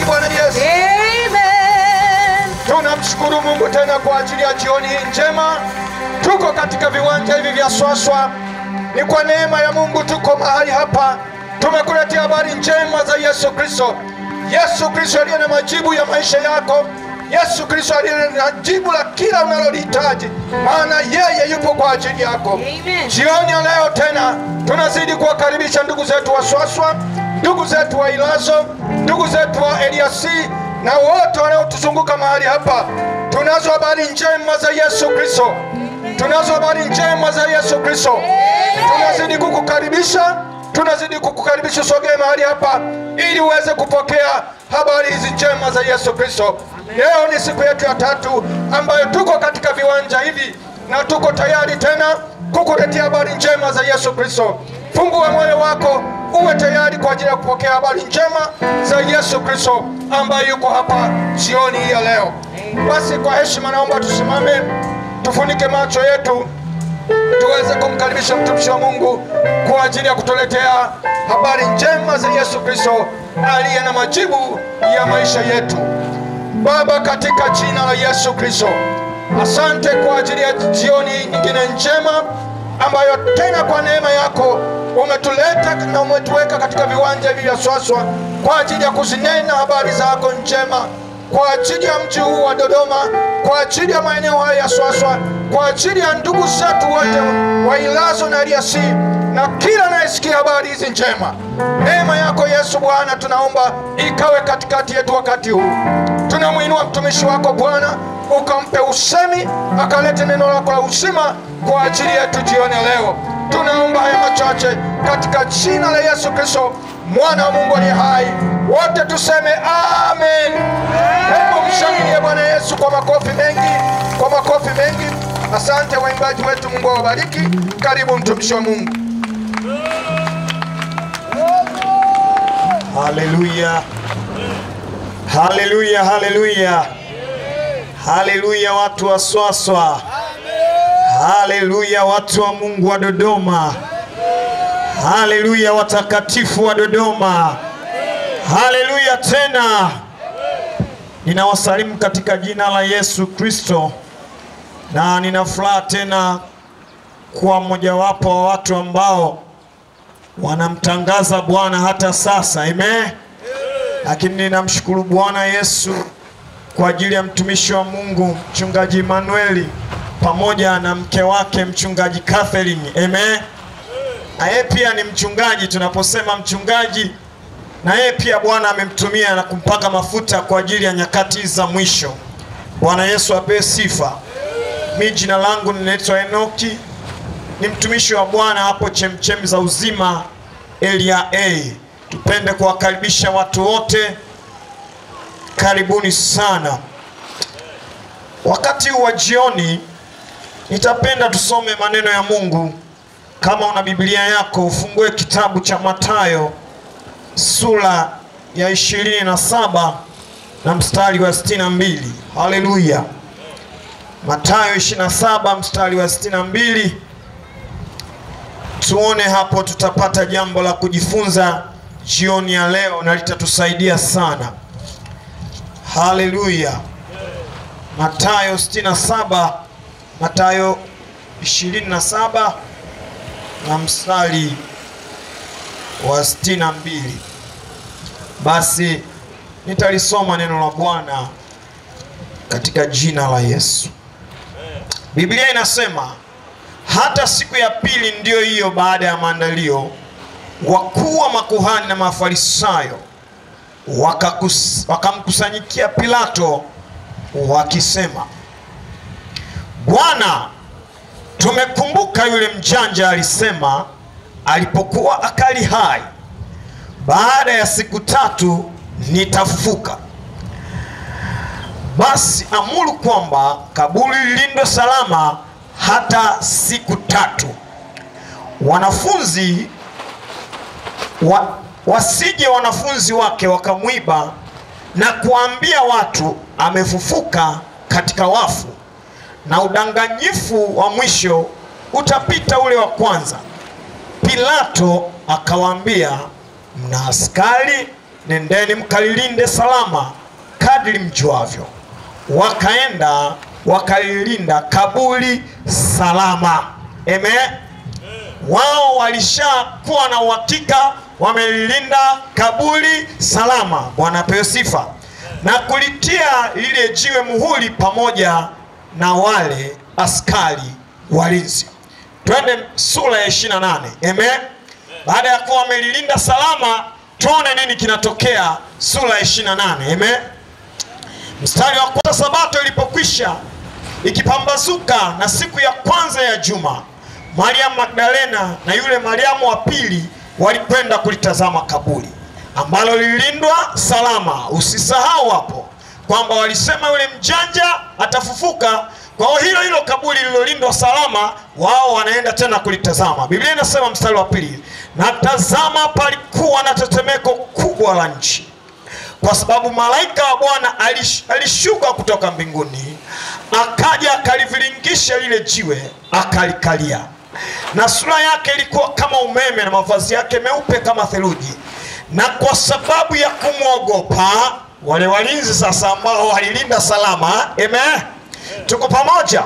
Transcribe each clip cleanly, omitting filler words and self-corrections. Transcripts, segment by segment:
mengi Bwana Yesu. Amen. Tunamshukuru Mungu tena kwa ajili ya jioni njema. Tuko katika viwanja hivi vya Swaswa. Ni kwa neema ya Mungu tuko mahali hapa. Tumekuletea habari njema za Yesu Kristo. Yesu Kristo aliye na majibu ya maisha yako. Yesu Kristo aliye na jibu la kila unalolihitaji. Maana yeye yupo kwa ajili yako. Amen. Jioni ya leo tena tunazidi kuwakaribisha ndugu zetu wa Swaswa, ndugu zetu wa Ilazo, ndugu zetu wa Eliasi na wote wanaotuzunguka mahali hapa. Tunazo habari njema za Yesu Kristo. Tunazo habari njema za Yesu Kristo. Tunazidi kukukaribisha. Tunazidi kukukaribisha, sogea mahali hapa ili uweze kupokea habari hizi njema za Yesu Kristo. Leo ni siku yetu ya 3 ambayo tuko katika viwanja hivi na tuko tayari tena kukuletea habari njema za Yesu Kristo. Fungua moyo wako uwe tayari kwa ajili ya kupokea habari njema za Yesu Kristo ambaye yuko hapa jioni hii ya leo. Basi kwa heshima naomba tusimame, tufunike macho yetu, tuweze kumkaribisha mtumishi wa Mungu kwa ajili ya kutuletea habari njema za Yesu Kristo aliye na majibu ya maisha yetu. Baba, katika jina la Yesu Kristo, asante kwa ajili ya jioni nyingine njema ambayo tena kwa neema yako umetuleta na umetuweka katika viwanja hivi vya Swaswa kwa ajili ya kuzinena habari zako njema, kwa ajili ya mji huu wa Dodoma, kwa ajili ya maeneo haya ya Swaswa, kwa ajili ya ndugu zetu wote wa Ilazo na Eliasi na kila anayesikia habari hizi njema. Neema yako Yesu Bwana tunaomba ikawe katikati yetu wakati huu. Tunamuinua mtumishi wako Bwana, ukampe usemi, akalete neno lako la uzima kwa ajili yetu jioni leo. Tunaomba haya machache katika jina la Yesu Kristo, mwana wa Mungu aliye hai. Wote tuseme amen. Hebu mshangilie Bwana Yesu kwa makofi mengi, kwa makofi mengi. Asante waimbaji wetu, Mungu awabariki. Karibu mtumishi wa Mungu. Haleluya. Haleluya, haleluya. Haleluya watu wa Swaswa. Haleluya watu wa Mungu wa Dodoma. Haleluya watakatifu wa Dodoma. Haleluya tena. Ninawasalimu katika jina la Yesu Kristo. Na nina furaha tena kuwa mmojawapo wa watu ambao wanamtangaza Bwana hata sasa. Amen. Lakini ninamshukuru Bwana Yesu kwa ajili ya mtumishi wa Mungu mchungaji Emmanuel pamoja na mke wake mchungaji Catherine. Amen. Na yeye pia ni mchungaji. Tunaposema mchungaji, na yeye pia Bwana amemtumia na kumpaka mafuta kwa ajili ya nyakati za mwisho. Bwana Yesu apewe sifa. Mimi jina langu ninaitwa Enoki, ni mtumishi wa Bwana hapo Chemchemi za Uzima Elia A. Tupende kuwakaribisha watu wote, karibuni sana. Wakati wa jioni nitapenda tusome maneno ya Mungu. Kama una Biblia yako ufungue kitabu cha Mathayo sura ya 27 na mstari wa 62. Haleluya. Mathayo 27 mstari wa 62. Tuone hapo, tutapata jambo la kujifunza jioni ya leo na litatusaidia sana. Haleluya. Mathayo 67, Mathayo 27 na mstari wa 62. Basi nitalisoma neno la Bwana katika jina la Yesu. Biblia inasema, hata siku ya pili ndiyo hiyo baada ya maandalio, wakuu wa makuhani na Mafarisayo wakamkusanyikia Pilato wakisema, Bwana, tumekumbuka yule mjanja alisema alipokuwa akali hai, baada ya siku 3 nitafufuka. Basi amuru kwamba kaburi lilindwe salama hata siku 3. Wanafunzi wasije wanafunzi wake wakamwiba na kuambia watu amefufuka katika wafu, na udanganyifu wa mwisho utapita ule wa kwanza. Pilato akawaambia, mna askari nendeni mkalilinde salama kadri mjuavyo. Wakaenda wakalilinda kaburi salama. Amen. Wao walishakuwa na uhakika wamelilinda kaburi salama. Bwana apewe sifa. Na kulitia lile jiwe muhuri pamoja na wale askari walinzi. Twende sura ya 28. Amen. Baada ya kuwa wamelilinda salama, tuone nini kinatokea sura ya 28. Amen. Mstari wa kwanza. Sabato ilipokwisha ikipambazuka na siku ya kwanza ya juma, Mariamu Magdalena na yule Mariamu wa pili walikwenda kulitazama kaburi ambalo lilindwa salama. Usisahau hapo kwamba walisema yule mjanja atafufuka. Kwa hilo hilo kaburi lililolindwa salama, wao wanaenda tena kulitazama. Biblia inasema mstari wa pili, na tazama palikuwa na tetemeko kubwa la nchi, kwa sababu malaika wa Bwana alishuka kutoka mbinguni, akaja akaliviringisha lile jiwe, akalikalia. Na sura yake ilikuwa kama umeme na mavazi yake meupe kama theluji. Na kwa sababu ya kumwogopa wale walinzi sasa ambao walilinda salama. Amen. Tuko pamoja?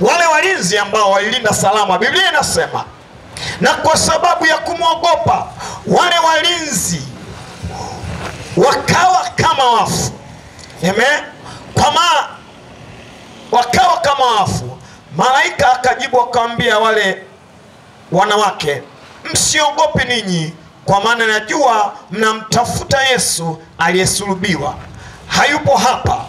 Wale walinzi ambao walilinda salama, Biblia inasema, na kwa sababu ya kumwogopa wale walinzi wakawa kama wafu. Amen. Wakawa kama wafu. Malaika akajibu akamwambia wale wanawake, msiogope ninyi, kwa maana najua mnamtafuta Yesu aliyesulubiwa. Hayupo hapa,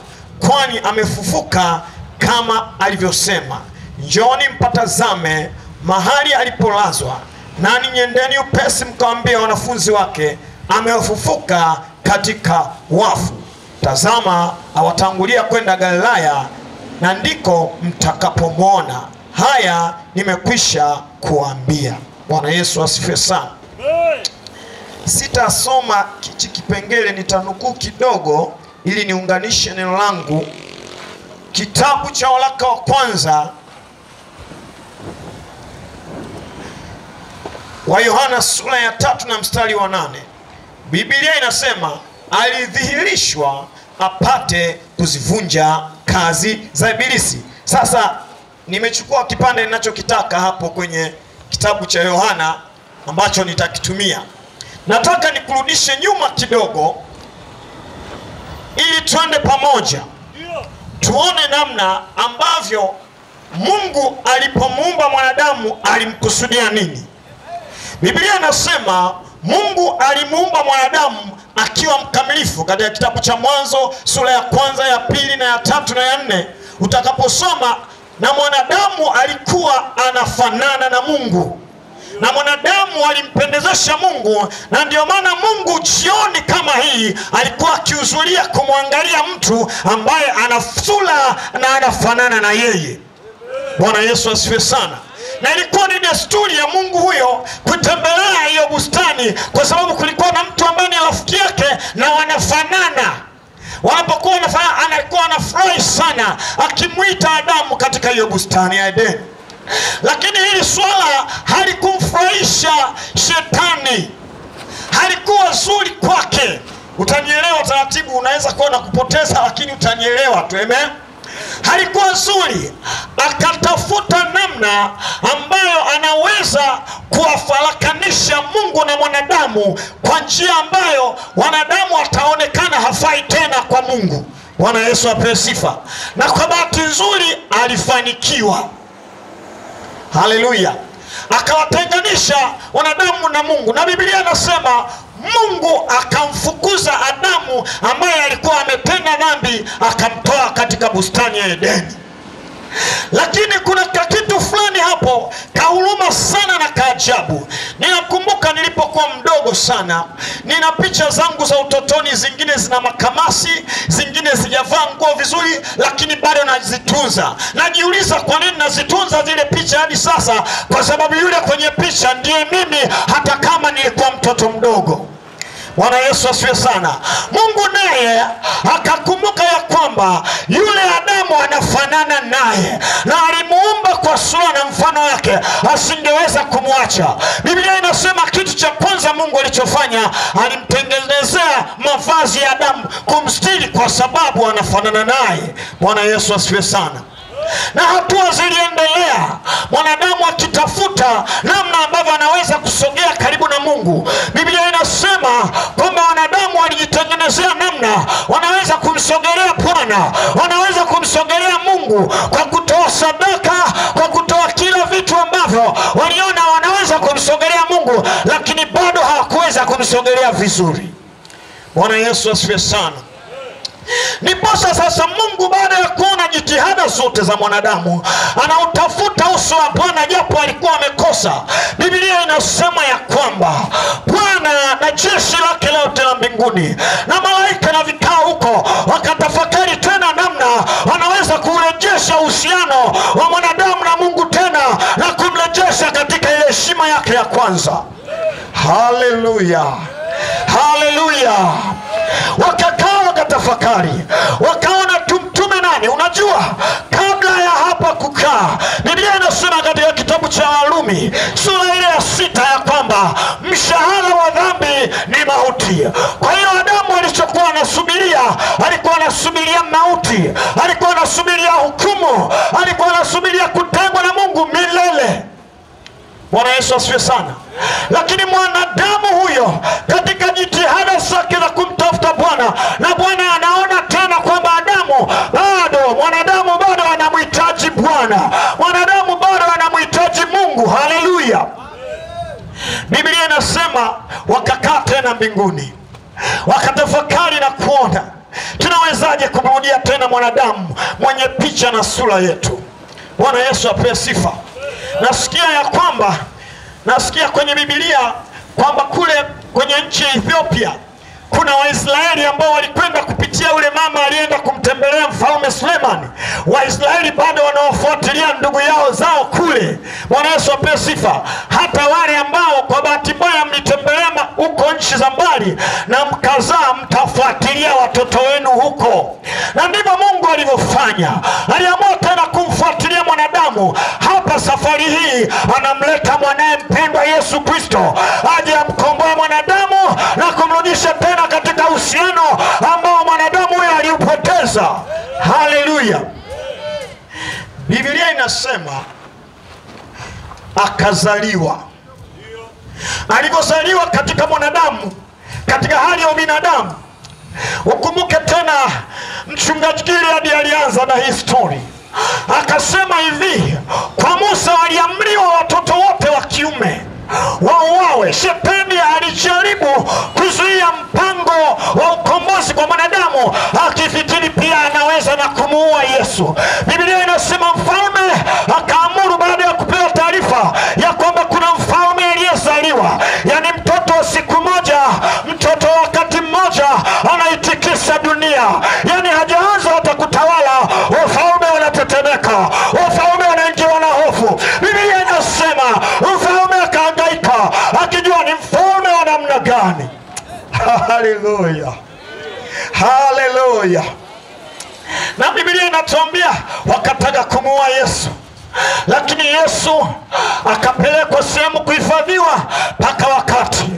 kwani amefufuka kama alivyosema. Njooni mpatazame mahali alipolazwa. Nani nyendeni upesi mkawaambia wanafunzi wake, amefufuka katika wafu. Tazama, awatangulia kwenda Galilaya, na ndiko mtakapomwona. Haya nimekwisha kuambia. Bwana Yesu asifiwe sana. Sitasoma kichi kipengele, nitanukuu kidogo ili niunganishe neno langu. Kitabu cha waraka wa kwanza wa Yohana sura ya 3 na mstari wa 8. Biblia inasema alidhihirishwa apate kuzivunja kazi za ibilisi. Sasa nimechukua kipande ninachokitaka hapo kwenye kitabu cha Yohana ambacho nitakitumia. Nataka nikurudishe nyuma kidogo ili tuende pamoja tuone namna ambavyo Mungu alipomuumba mwanadamu alimkusudia nini. Biblia inasema Mungu alimuumba mwanadamu akiwa mkamilifu. Katika kitabu cha Mwanzo sura ya 1, ya 2 na ya 3 na ya 4 utakaposoma, na mwanadamu alikuwa anafanana na Mungu, na mwanadamu alimpendezesha Mungu. Na ndio maana Mungu jioni kama hii alikuwa akihudhuria kumwangalia mtu ambaye ana sura na anafanana na yeye. Bwana Yesu asifiwe sana. Na ilikuwa ni desturi ya Mungu huyo kutembelea hiyo bustani, kwa sababu kulikuwa na mtu ambaye ni rafiki yake na wanafanana. Wanapokuwa wanafanana, anakuwa anafurahi sana akimuita Adamu katika hiyo bustani ya Edeni. Lakini hili swala halikumfurahisha shetani, halikuwa zuri kwake. Utanielewa taratibu, unaweza kuwa na kupoteza lakini utanielewa tu. Amen. Halikuwa zuri. Akatafuta namna ambayo anaweza kuwafarakanisha Mungu na mwanadamu kwa njia ambayo wanadamu wataonekana hafai tena kwa Mungu. Bwana Yesu apewe sifa. Na kwa bahati nzuri alifanikiwa. Haleluya. Akawatenganisha wanadamu na Mungu. Na Biblia inasema Mungu akamfukuza Adamu ambaye alikuwa ametenda dhambi, akamtoa katika bustani ya Edeni. Lakini kuna kitu fulani hapo kahuruma sana na kaajabu. Ninakumbuka nilipokuwa mdogo sana, nina picha zangu za utotoni, zingine zina makamasi, zingine zijavaa nguo vizuri, lakini bado nazitunza. Najiuliza kwa nini nazitunza zile picha hadi sasa, kwa sababu yule kwenye picha ndiye mimi hata kama nilikuwa mtoto mdogo. Bwana Yesu asifiwe sana. Mungu naye akakumbuka ya kwamba yule Adamu anafanana naye na alimuumba kwa sura na mfano wake, asingeweza kumwacha. Biblia inasema kitu cha kwanza Mungu alichofanya, alimtengenezea mavazi ya Adamu kumstiri kwa sababu anafanana naye. Bwana Yesu asifiwe sana. Na hatua ziliendelea, mwanadamu akitafuta namna ambavyo anaweza kusogea karibu na Mungu. Biblia inasema kwamba wanadamu walijitengenezea namna wanaweza kumsogelea Bwana, wanaweza kumsogelea Mungu kwa kutoa sadaka, kwa kutoa kila vitu ambavyo waliona wanaweza kumsogelea Mungu, lakini bado hawakuweza kumsogelea vizuri. Bwana Yesu asifiwe sana. Niposa sasa Mungu baada ya kuona jitihada zote za mwanadamu anautafuta uso wa Bwana japo alikuwa amekosa. Biblia inasema ya kwamba Bwana na jeshi lake lote la mbinguni na malaika na vikao huko wakatafakari tena namna wanaweza kurejesha uhusiano wa mwanadamu na Mungu tena na kumrejesha katika ile heshima yake ya kwanza. Haleluya, haleluya. Wakakaa wakatafakari, wakaona tumtume nani. Unajua, kabla ya hapa kukaa, Biblia inasema katika kitabu cha Warumi sura ile ya 6 ya kwamba mshahara wa dhambi ni mauti. Kwa hiyo Adamu alichokuwa anasubiria, alikuwa anasubiria mauti, alikuwa anasubiria hukumu, alikuwa anasubiria kutengwa na Mungu milele. Bwana Yesu asifiwe sana. Lakini mwanadamu huyo katika jitihada zake za kumtafuta Bwana, na Bwana anaona tena kwamba mwanadamu bado anamhitaji Bwana, mwanadamu bado anamhitaji Mungu. Haleluya. Biblia inasema wakakaa tena mbinguni, wakatafakari na kuona tunawezaje kumrudia tena mwanadamu mwenye picha na sura yetu. Bwana Yesu apewe sifa. Nasikia kwenye Biblia kwamba kule kwenye nchi ya Ethiopia kuna Waisraeli ambao walikwenda kupitia ule mama alienda kumtembelea mfalme Sulemani. Waisraeli bado wanaofuatilia ndugu yao zao kule. Bwana Yesu apewe sifa. Hata wale ambao kwa bahati mbaya mlitembelea huko nchi za mbali na mkazaa, mtafuatilia watoto wenu huko. Na ndivyo Mungu alivyofanya. Aliamua tena kumfuatilia mwanadamu. Hapa safari hii anamleta mwanae mpendwa Yesu Kristo aje amkomboe mwanadamu na kumrudisha tena katika uhusiano ambao mwanadamu huyo aliupoteza. Haleluya. Biblia inasema akazaliwa. Alivyozaliwa katika mwanadamu, katika hali ya binadamu. Ukumbuke tena mchungaji Gilead alianza na hii story. Akasema hivi, kwa Musa waliamriwa watoto wote wa kiume wauawe. Shetani alijaribu kuzuia mpango wa ukombozi kwa mwanadamu, akifikiri pia anaweza na kumuua Yesu. Biblia inasema mfalme akaamuru baada ya kupewa taarifa ya kwamba kuna mfalme aliyezaliwa, yani mtoto wa siku moja, mtoto wa wakati mmoja anaitikisa dunia. Yani hajaanza hata kutawala, wafalme wanatetemeka, wafalme wanaingiwa na hofu. Biblia inasema mfalme akahangaika akijua ni mfalme wa namna gani. Haleluya, haleluya. Na Biblia inatuambia wakataka kumuua Yesu, lakini Yesu akapelekwa sehemu kuhifadhiwa mpaka wakati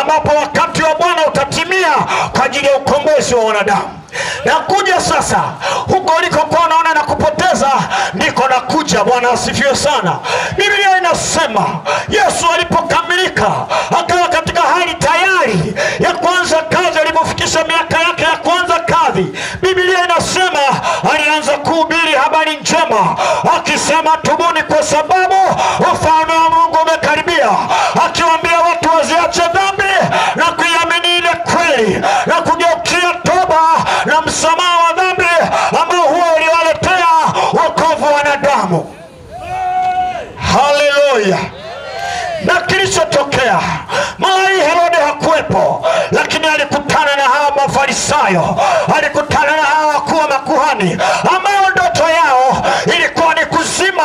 ambapo wakati wa Bwana utatimia kwa ajili ya ukombozi wa wanadamu. Na kuja sasa huko ulikokuwa unaona na kupoteza ndiko na kuja. Bwana asifiwe sana. Biblia inasema Yesu alipokamilika akawa katika hali tayari ya kuanza kazi. Alipofikisha miaka yake ya kuanza kazi, Biblia inasema alianza kuhubiri habari njema akisema tubuni kwa sababu ufalme wa Mungu umekaribia, akiwaambia watu waziache dhambi na kuiamini ile kweli na kugeukia toba na msamaha wa dhambi ambao huo uliwaletea wokovu wanadamu. Haleluya. Na kilichotokea, Malai Herode hakuwepo, lakini alikutana na hawa Mafarisayo, alikutana na hawa wakuu wa makuhani ambao ndoto yao ilikuwa ni kuzima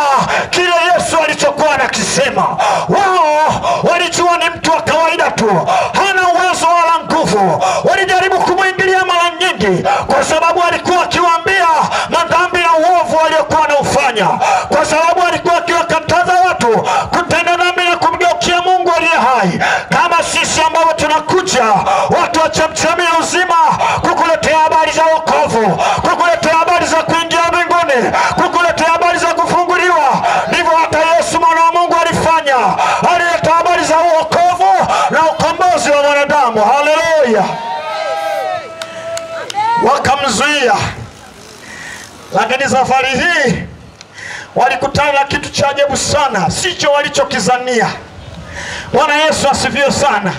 kile Yesu alichokuwa anakisema. Wao walijua ni mtu wa kawaida tu, hana uwezo wala nguvu. Walijaribu kumwingilia mara nyingi kwa sababu alikuwa akiwaambia madhambi na uovu waliokuwa wanaufanya, kwa sababu alikuwa akiwakataza watu kutenda dhambi na kumgeukia Mungu aliye hai. Kama sisi ambao tunakuja, watu wa chemchemi ya uzima, kukuletea habari za wokovu, kukuletea habari za kuingia mbinguni, kukuletea habari za kufunguliwa. Ndivyo hata Yesu mwana wa Mungu alifanya. Alileta habari za wokovu na ukombozi wa wanadamu. Haleluya. Wakamzuia, lakini safari hii walikutana na kitu cha ajabu sana, sicho walichokizania. Bwana Yesu asifiwe sana.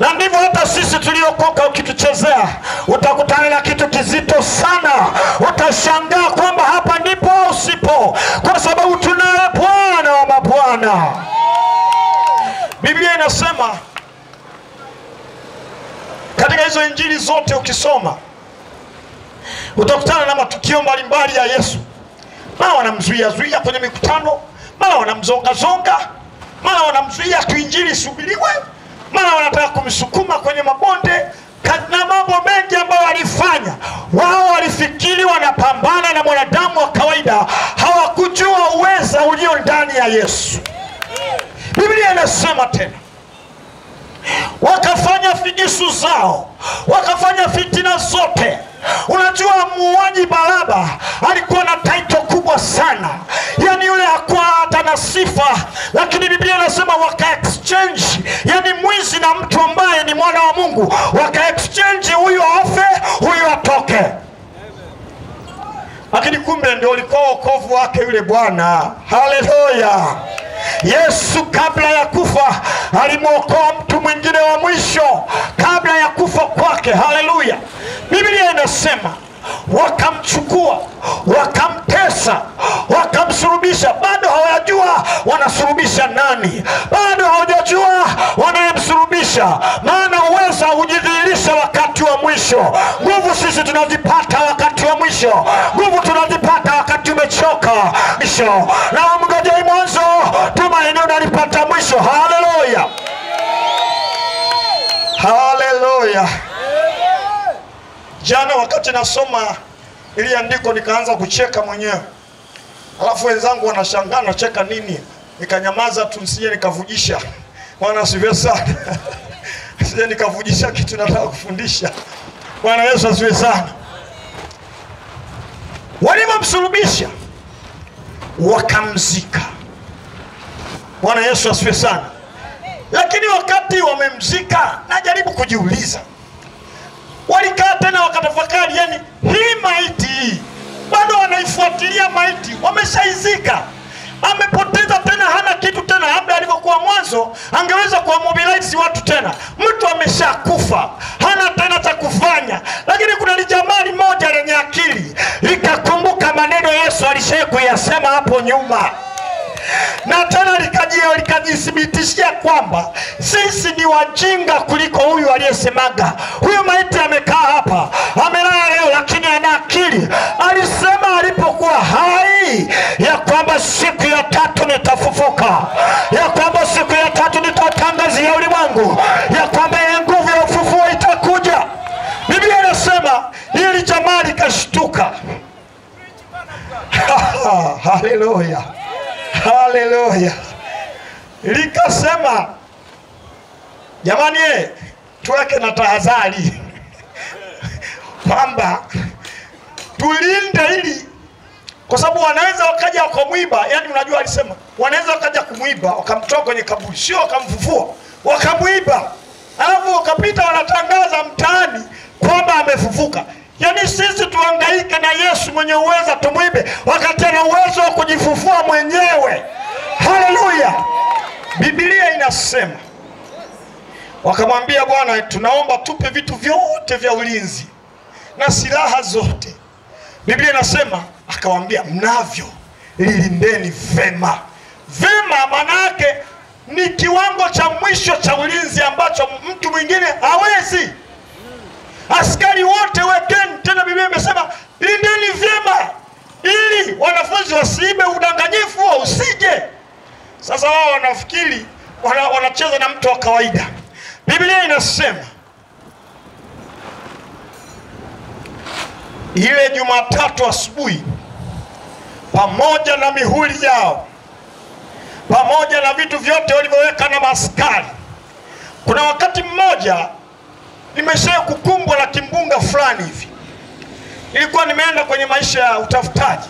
Na ndivyo hata sisi tuliokoka, ukituchezea utakutana na kitu kizito sana. Utashangaa kwamba hapa ndipo usipo, kwa sababu tunaye Bwana wa mabwana. Biblia inasema katika hizo injili zote ukisoma, utakutana na matukio mbalimbali ya Yesu. Mara wanamzuia kwenye mikutano, mara wanamzonga, mara wanamzuia injili isubiriwe, mara wanataka kumsukuma kwenye mabonde, na mambo mengi ambayo walifanya. Wao walifikiri wanapambana na mwanadamu wa kawaida, hawakujua uweza ulio ndani ya Yesu. Biblia inasema tena, wakafanya figisu zao, wakafanya fitina zote. Unajua muuaji Baraba alikuwa na title kubwa sana, yani yule hakuwa hata na sifa, lakini Biblia inasema waka exchange, yani mwizi na mtu ambaye ni mwana wa Mungu, waka exchange, huyu afe huyu atoke. Lakini kumbe ndio ulikuwa wokovu wake yule bwana. Haleluya. Yesu kabla ya kufa alimwokoa mtu mwingine wa mwisho kabla ya kufa kwake. Haleluya. Biblia inasema wakamchukua, wakamtesa, wakamsulubisha. Bado hawajua wanasulubisha nani, bado hawajajua wanayemsulubisha, maana uweza hujidhihirisha wakati wa mwisho. Nguvu sisi tunazipata wakati wa mwisho, nguvu tunazipata wakati umechoka mwisho, na mngojei mwanzo, tumaini unalipata mwisho. Haleluya. Haleluya. Jana wakati nasoma ili andiko nikaanza kucheka mwenyewe. Alafu wenzangu wanashangaa nacheka nini? Nikanyamaza tu nisije nikavujisha. Bwana asifiwe sana. Nisije nikavujisha kitu nataka kufundisha. Bwana Yesu asifiwe sana. Walimsulubisha, wakamzika. Bwana Yesu asifiwe sana. Lakini wakati wamemzika, najaribu kujiuliza, walikaa tena wakatafakari, yani hii maiti bado wanaifuatilia maiti, wameshaizika, amepoteza tena, hana kitu tena. Labda alivyokuwa mwanzo angeweza kuwamobilize watu tena, mtu ameshakufa, hana tena cha kufanya. Lakini kuna lijamali moja lenye akili likakumbuka maneno Yesu alishaye kuyasema hapo nyuma, na tena likajithibitishia kwamba sisi ni wajinga kuliko huyu aliyesemaga. Huyu maiti amekaa hapa, amelala leo, lakini ana akili. Alisema alipokuwa hai ya kwamba siku ya tatu nitafufuka, ya kwamba siku ya tatu nitatangazia ulimwengu ya kwamba nguvu ya ufufuo itakuja. Biblia inasema hili jamaa likashtuka. Haleluya. Haleluya. Likasema, jamani tuweke na tahadhari kwamba tulinde hili, kwa sababu wanaweza wakaja wakamwiba. Yani unajua alisema wanaweza wakaja kumwiba, wakamtoa kwenye kaburi, sio wakamfufua, wakamwiba, alafu wakapita wanatangaza mtaani kwamba amefufuka. Yani sisi tuhangaike na Yesu mwenye uweza tumwibe, wakati ana uwezo wa kujifufua mwenyewe. Haleluya. Biblia inasema wakamwambia, Bwana tunaomba tupe vitu vyote vya ulinzi na silaha zote. Biblia inasema akawaambia, mnavyo, lilindeni vema. Vema maana yake ni kiwango cha mwisho cha ulinzi ambacho mtu mwingine hawezi. Askari wote wekeni. Tena Biblia imesema lindeni vyema, ili wanafunzi wasiibe, udanganyifu usije. Sasa wao wanafikiri wanacheza na mtu wa kawaida. Biblia inasema ile Jumatatu asubuhi, pamoja na mihuri yao, pamoja na vitu vyote walivyoweka na maskari, kuna wakati mmoja nimesha kukumbwa na kimbunga fulani hivi. Nilikuwa nimeenda kwenye maisha ya utafutaji,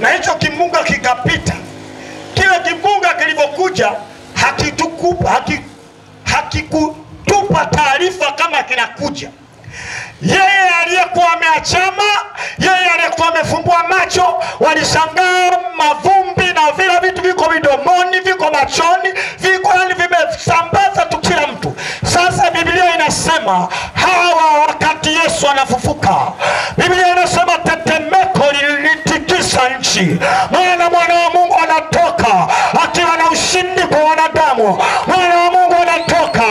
na hicho kimbunga kikapita. Kile kimbunga kilivyokuja hakikutupa taarifa kama kinakuja. Yeye aliyekuwa ameachama, yeye aliyekuwa amefumbua macho, walishangaa mavumbi na vile vitu viko midomoni, viko machoni, viko yani vimesambaza tu kila mtu. Sasa Biblia inasema hawa wakati Yesu anafufuka, Biblia inasema tetemeko lilitikisa nchi. Mwana wa Mungu anatoka akiwa na ushindi kwa wanadamu. Mwana wa Mungu anatoka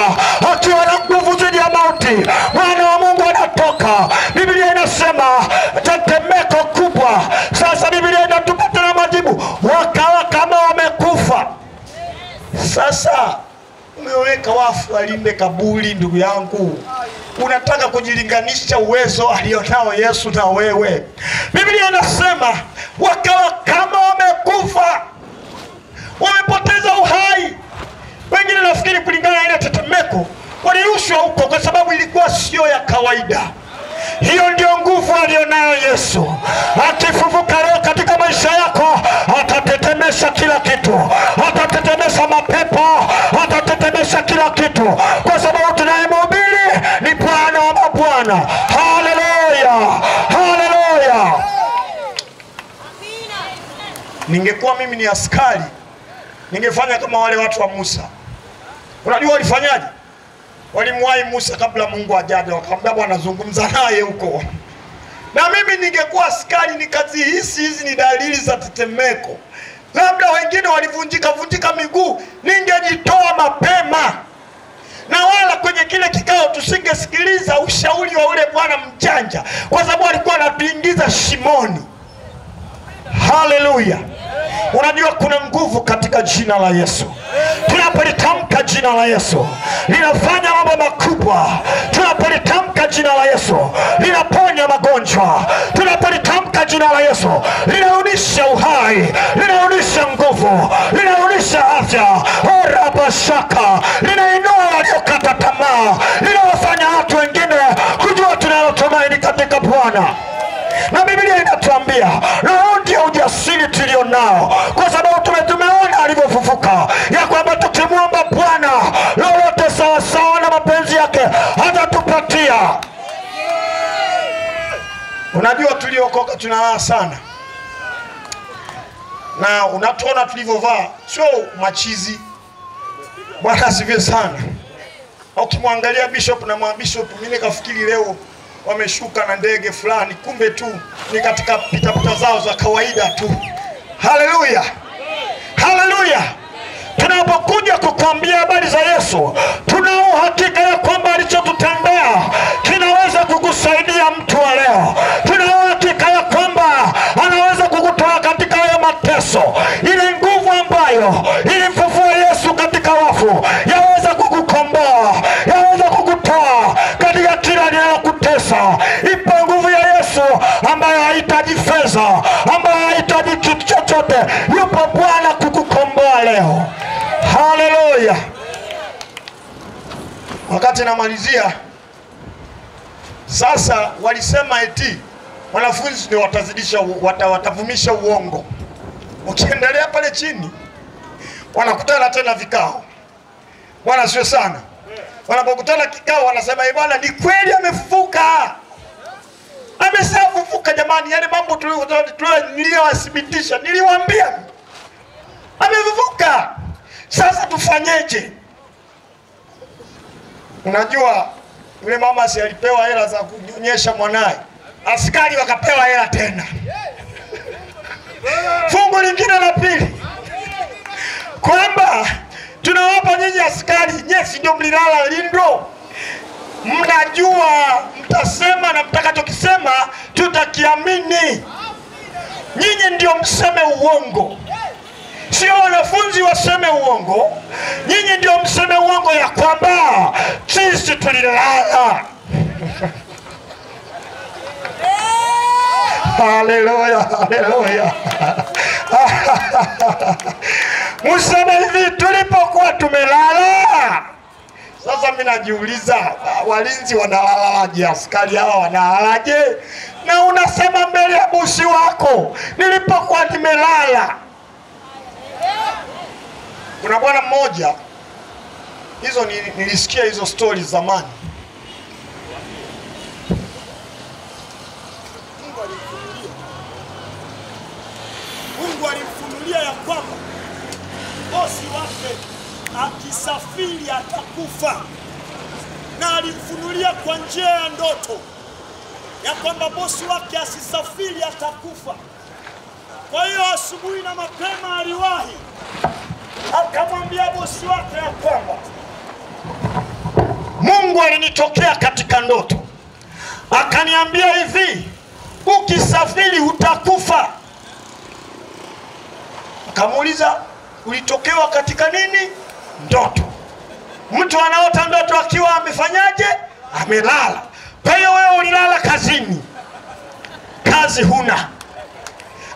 akiwa na nguvu dhidi ya mauti. Mwana wa Mungu anatoka. Biblia inasema tetemeko kubwa. Sasa Biblia inatupatia na majibu, wakawa kama wamekufa. Sasa umeweka wafu walinde kaburi. Ndugu yangu, unataka kujilinganisha uwezo alionao Yesu na wewe? Biblia inasema wakawa kama wamekufa, wamepoteza uhai. Wengine nafikiri kulingana na ile tetemeko walirushwa huko kwa sababu ilikuwa sio ya kawaida. Hiyo ndio nguvu alionayo Yesu. Akifufuka leo katika maisha yako, atatetemesha kila kitu. Atatetemesha mapepo, atatetemesha kila kitu, kwa sababu tunayemhubiri ni Bwana wa mabwana. Haleluya, haleluya. Ningekuwa mimi ni askari, ningefanya kama wale watu wa Musa. Unajua walifanyaje? Walimwahi Musa kabla Mungu ajaje, wakamwambia Bwana zungumza naye huko. Na mimi ningekuwa askari nikazihisi hizi ni dalili za tetemeko, labda wengine walivunjika miguu, ningejitoa mapema. Na wala kwenye kile kikao tusingesikiliza ushauri wa ule bwana mjanja, kwa sababu alikuwa anatuingiza shimoni. Haleluya. Unajua kuna nguvu katika jina la Yesu. Tunapolitamka jina la Yesu, linafanya mambo makubwa. Tunapolitamka jina la Yesu, linaponya magonjwa. Tunapolitamka jina la Yesu, linarudisha uhai, linarudisha nguvu, linarudisha afya. Orabashaka, linainua waliokata tamaa, linawafanya watu wengine kujua tunalotumaini katika Bwana. Na Biblia inatuambia na ndio ujasiri tulio nao, kwa sababu tumeona alivyofufuka, ya kwamba tukimwomba Bwana lolote sawa sawa na mapenzi yake atatupatia. Unajua tuliokoka tunalala sana, na unatuona tulivyovaa sio machizi. Bwana asifiwe sana. Ukimwangalia bishop na mabishop, mimi nikafikiri leo wameshuka na ndege fulani, kumbe tu ni katika pitapita zao za kawaida tu. Haleluya, haleluya. Tunapokuja kukuambia habari za Yesu, tuna uhakika ya kwamba alichotutendea kinaweza kukusaidia mtu wa leo. Tuna uhakika ya kwamba anaweza kukutoa katika hayo mateso. Ile nguvu ambayo ilimfufua Yesu katika wafu yaweza kukukomboa, yaweza kukutoa katika kila linalokutesa. Ipo nguvu ya Yesu ambayo haihitaji fedha, ambayo haihitaji kitu chochote. Yupo Bwana kukukomboa leo. Haleluya. Wakati namalizia, sasa walisema eti wanafunzi ndio watazidisha, watavumisha uongo. Ukiendelea pale chini wanakutana tena vikao. Bwana sio sana. Wanapokutana kikao wanasema bwana ni kweli amefufuka. Amesafufuka jamani, yale mambo tuliyowathibitisha, niliwaambia amefufuka. Sasa tufanyeje? Unajua yule mama si alipewa hela za kunyonyesha mwanae, askari wakapewa hela tena. Fungu lingine la pili kwamba tunawapa nyinyi askari, nyesi ndio mlilala lindo, mnajua mtasema na mtakachokisema tutakiamini. Nyinyi ndio mseme uongo, sio wanafunzi waseme uongo. Nyinyi ndio mseme uongo ya kwamba sisi tulilala. Haleluya, haleluya. Museme hivi, tulipokuwa tumelala Sasa mimi najiuliza, walinzi wanalalaje? Askari hawa wanalalaje? Na unasema mbele ya bosi wako nilipokuwa nimelala. Kuna bwana mmoja, hizo nilisikia hizo stories zamani. Mungu alimfunulia ya kwamba bosi wake akisafiri atakufa, na alimfunulia kwa njia ya ndoto ya kwamba bosi wake asisafiri atakufa. Kwa hiyo asubuhi na mapema aliwahi, akamwambia bosi wake ya kwamba Mungu alinitokea katika ndoto akaniambia hivi, ukisafiri utakufa. Akamuuliza, ulitokewa katika nini? Ndoto. Mtu anaota ndoto akiwa amefanyaje? Amelala. Kwa hiyo wewe ulilala kazini, kazi huna,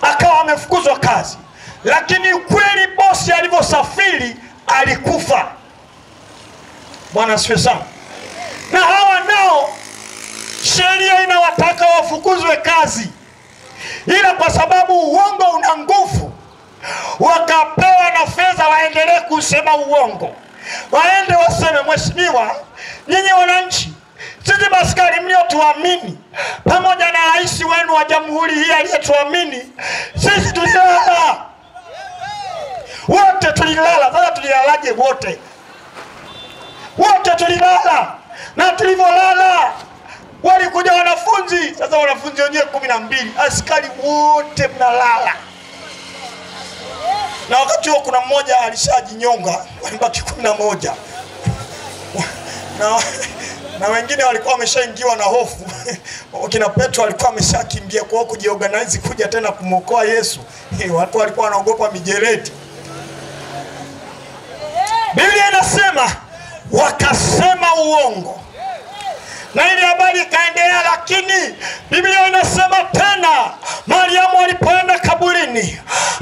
akawa amefukuzwa kazi, lakini kweli bosi alivyosafiri alikufa. Bwana asifiwe sana. Na hawa nao sheria inawataka wafukuzwe kazi, ila kwa sababu uongo una nguvu, wakapewa na fedha waendelee kusema uongo. Waende waseme, mheshimiwa, nyinyi wananchi, sisi maskari mliotuamini pamoja na rais wenu wa jamhuri hii aliyetuamini, sisi tulilala. Wote tulilala. Sasa tulilalaje wote? Wote tulilala. Na tulivyolala walikuja wanafunzi. Sasa wanafunzi wenyewe 12, askari wote mnalala. Na wakati huo kuna mmoja alishajinyonga, walibaki 11. Na wengine walikuwa wameshaingiwa na hofu. Kina Petro alikuwa ameshakimbia kwa kujiorganize kuja tena kumwokoa Yesu. Watu walikuwa wanaogopa mijeledi. Biblia inasema wakasema uongo, na ile habari ikaendelea. Lakini Biblia inasema tena Mariamu alipoenda kaburini,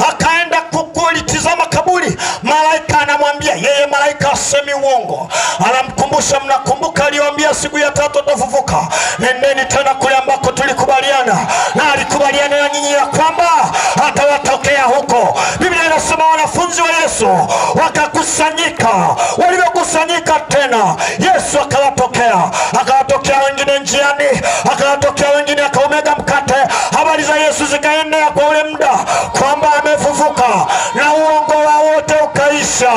akaenda kulitizama kaburi, malaika anamwambia yeye, malaika asemi uongo, anamkumbusha, mnakumbuka aliwaambia siku ya 3 atafufuka, nendeni tena kule ambako tulikubaliana, na alikubaliana na nyinyi ya kwamba atawatokea huko. Biblia inasema wanafunzi wa Yesu wakakusanyika. Walivyokusanyika tena, Yesu akawatokea wengine njiani, akawatokea wengine, akaumega mkate. Habari za Yesu zikaenea kwa ule muda kwamba amefufuka, na uongo wa wote ukaisha.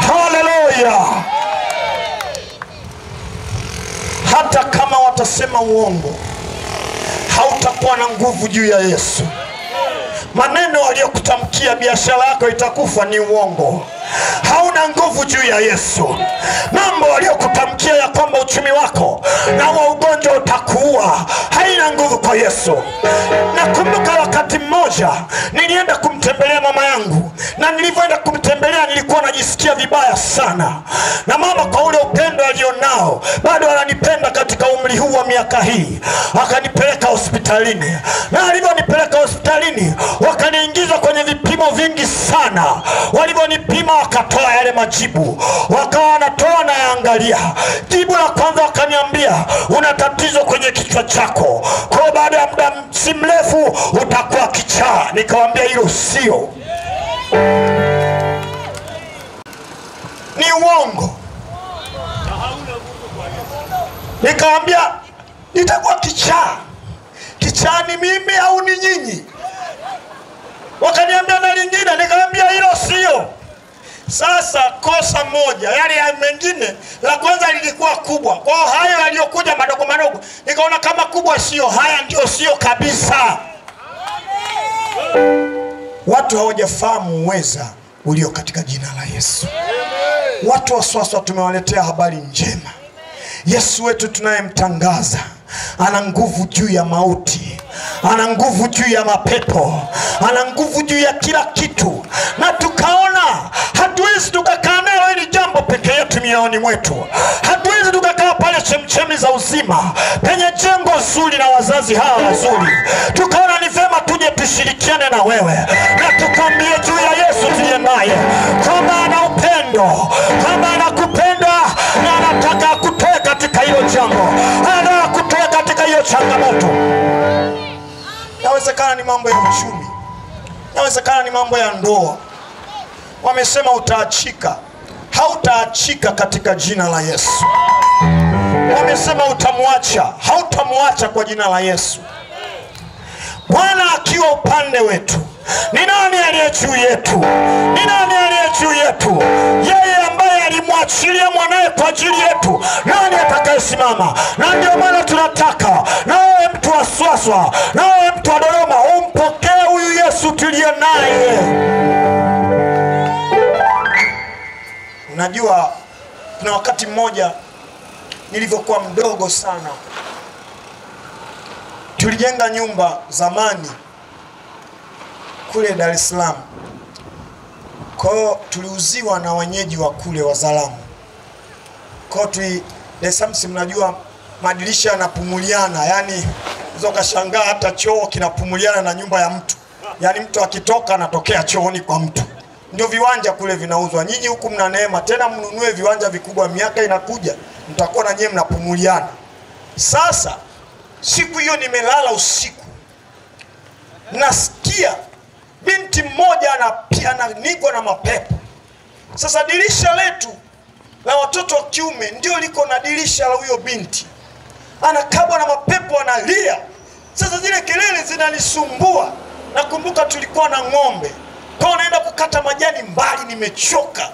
Haleluya! Hata kama watasema uongo, hautakuwa na nguvu juu ya Yesu. Maneno aliyokutamkia biashara yako itakufa ni uongo, hauna nguvu juu ya Yesu. Mambo aliyokutamkia ya kwamba uchumi wako na wa ugonjwa utakuua, haina nguvu kwa Yesu. Nakumbuka wakati mmoja nilienda kumtembelea mama yangu, na nilivyoenda kumtembelea nilikuwa najisikia vibaya sana. Na mama kwa ule upendo alionao, bado ananipenda katika umri huu wa miaka hii, akanipeleka hospitalini. Na alivyonipeleka hospitalini, wakaniingiza kwenye vipimo vingi sana. Walivyonipima wakatoa yale majibu, wakawa wanatoa na yaangalia. Jibu la kwanza wakaniambia, una tatizo kwenye kichwa chako, kwa baada ya muda si mrefu utakuwa kichaa. Nikamwambia hilo sio, ni uongo. Nikamwambia nitakuwa kichaa. Kichaa ni mimi au ni nyinyi? Wakaniambia na lingine, nikamwambia hilo sio. Sasa kosa moja, yale ya mengine, la kwanza lilikuwa kubwa. Kwa hayo yaliyokuja madogo madogo, nikaona kama kubwa sio, haya ndio sio kabisa. Watu hawajafahamu uweza ulio katika jina la Yesu. Watu wa Swaswa tumewaletea habari njema. Yesu wetu tunayemtangaza ana nguvu juu ya mauti, ana nguvu juu ya mapepo, ana nguvu juu ya kila kitu. Na tukaona hatuwezi tukakaa nalo hili jambo peke yetu mioyoni mwetu. Hatuwezi tukakaa pale chemchemi za uzima penye jengo zuri na wazazi hawa wazuri. Tukaona ni vema tuje tushirikiane na wewe, na tukwambie juu ya Yesu tuliye naye, kwamba ana upendo, kwamba anakupenda na anataka hilo jambo, anataka kutoa katika hiyo changamoto. Yawezekana ni mambo ya uchumi, yawezekana ni mambo ya ndoa. Wamesema utaachika, hautaachika katika jina la Yesu. Wamesema utamwacha, hautamwacha kwa jina la Yesu. Bwana akiwa upande wetu, ni nani aliye juu yetu? Ni nani aliye juu yetu? Yeye ambaye alimwachilia mwanae kwa ajili yetu, nani atakayesimama? Na ndio maana tunataka na wewe mtu wa Swaswa, na wewe mtu wa Dodoma, umpokee huyu Yesu tuliye naye. Unajua, kuna wakati mmoja nilivyokuwa mdogo sana, tulijenga nyumba zamani kule Dar es Salaam. Kwa hiyo tuliuziwa na wenyeji wa kule wa Zalamu. Kwa hiyo Dar es Salaam, si mnajua madirisha yanapumuliana, yani unaweza kashangaa hata choo kinapumuliana na nyumba ya mtu. Yani mtu akitoka anatokea chooni kwa mtu. Ndio viwanja kule vinauzwa. Nyinyi huku mna neema, tena mnunue viwanja vikubwa, miaka inakuja mtakuwa na nyewe mnapumuliana. Sasa siku hiyo nimelala usiku, nasikia binti mmoja ananigwa na mapepo. Sasa dirisha letu la watoto wa kiume ndio liko na dirisha la huyo binti, anakabwa na mapepo, analia. Sasa zile kelele zinanisumbua. Nakumbuka tulikuwa na ng'ombe, kwa naenda kukata majani mbali, nimechoka.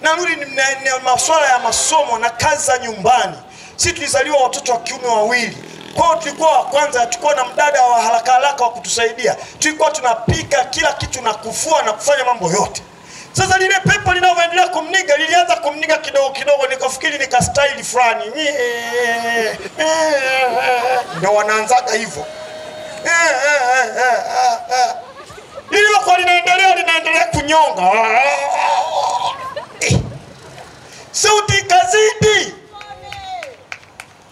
Narudi na masuala ya masomo na kazi za nyumbani. Sisi tulizaliwa watoto wa kiume wawili. Kwa hiyo tulikuwa kwanza, tulikuwa na mdada wa haraka haraka wa kutusaidia. Tulikuwa tunapika kila kitu na kufua na kufanya mambo yote. Sasa lile pepo linaloendelea kumniga, lilianza kumniga kidogo kidogo, nikafikiri nika style fulani. Ndio wanaanzaga hivyo. Lililokuwa linaendelea kunyonga. Sauti kazidi.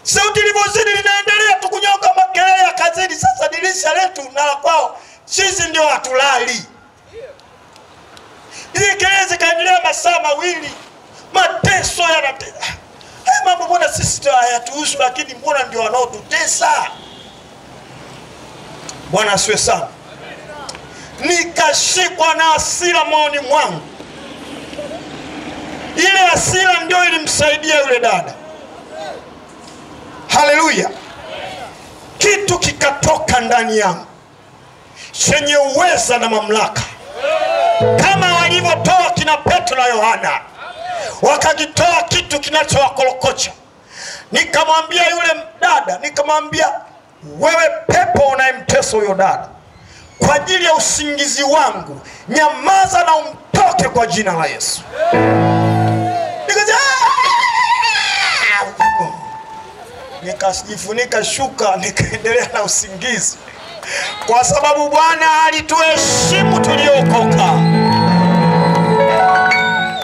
Sauti ilivozidi linaendelea tukunyonga, makelele ya kazidi. Sasa dirisha letu na kwao sisi ndio hatulali. Ile kelele zikaendelea masaa mawili. Mateso yanatesa. Haya mambo mbona sisi hayatuhusu, lakini mbona ndio wanaotutesa? Bwana asiwe sana. Nikashikwa na hasira moyoni mwangu. Ile hasira ndio ilimsaidia yule dada. Haleluya. Kitu kikatoka ndani yangu chenye uweza na mamlaka, kama walivyotoa kina Petro na Yohana, wakakitoa kitu kinachowakolokocha. Nikamwambia yule dada, nikamwambia, wewe pepo unayemtesa huyo dada, kwa ajili ya usingizi wangu, nyamaza na umtoke kwa jina la Yesu. Nikajifunika shuka, nikaendelea na usingizi, kwa sababu Bwana alituheshimu tuliokoka.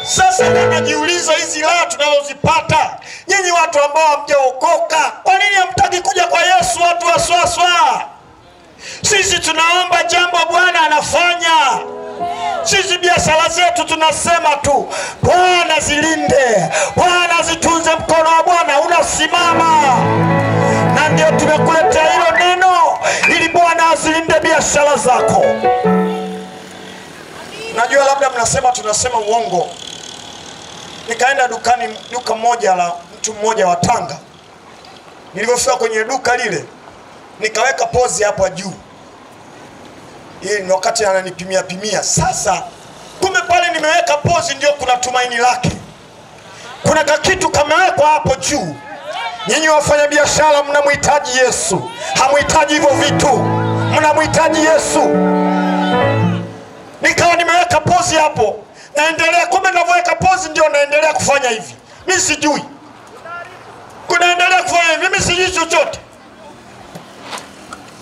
Sasa ninajiuliza, hizi raha tunazozipata, nyinyi watu ambao hamjaokoka, kwa nini hamtaki kuja kwa Yesu? Watu wa Swaswa, sisi tunaomba jambo, Bwana anafanya. Sisi biashara zetu tunasema tu, Bwana zilinde, Bwana zitunze, mkono wa Bwana unasimama. Na ndio tumekuletea hilo neno, ili Bwana azilinde biashara zako. Najua labda mnasema tunasema uongo. Nikaenda duka moja la mtu mmoja wa Tanga. Nilipofika kwenye duka lile, nikaweka pozi hapa juu. Hii ni wakati ananipimia. Sasa kumbe pale nimeweka pozi ndio kuna tumaini lake. Kuna kitu kamewekwa hapo juu. Nyinyi wafanya biashara mnamhitaji Yesu. Hamhitaji hivyo vitu. Mnamhitaji Yesu. Nikawa nimeweka pozi hapo. Naendelea, kumbe ninavyoweka pozi ndio naendelea kufanya hivi. Mimi sijui. Kunaendelea kufanya hivi, mimi sijui chochote.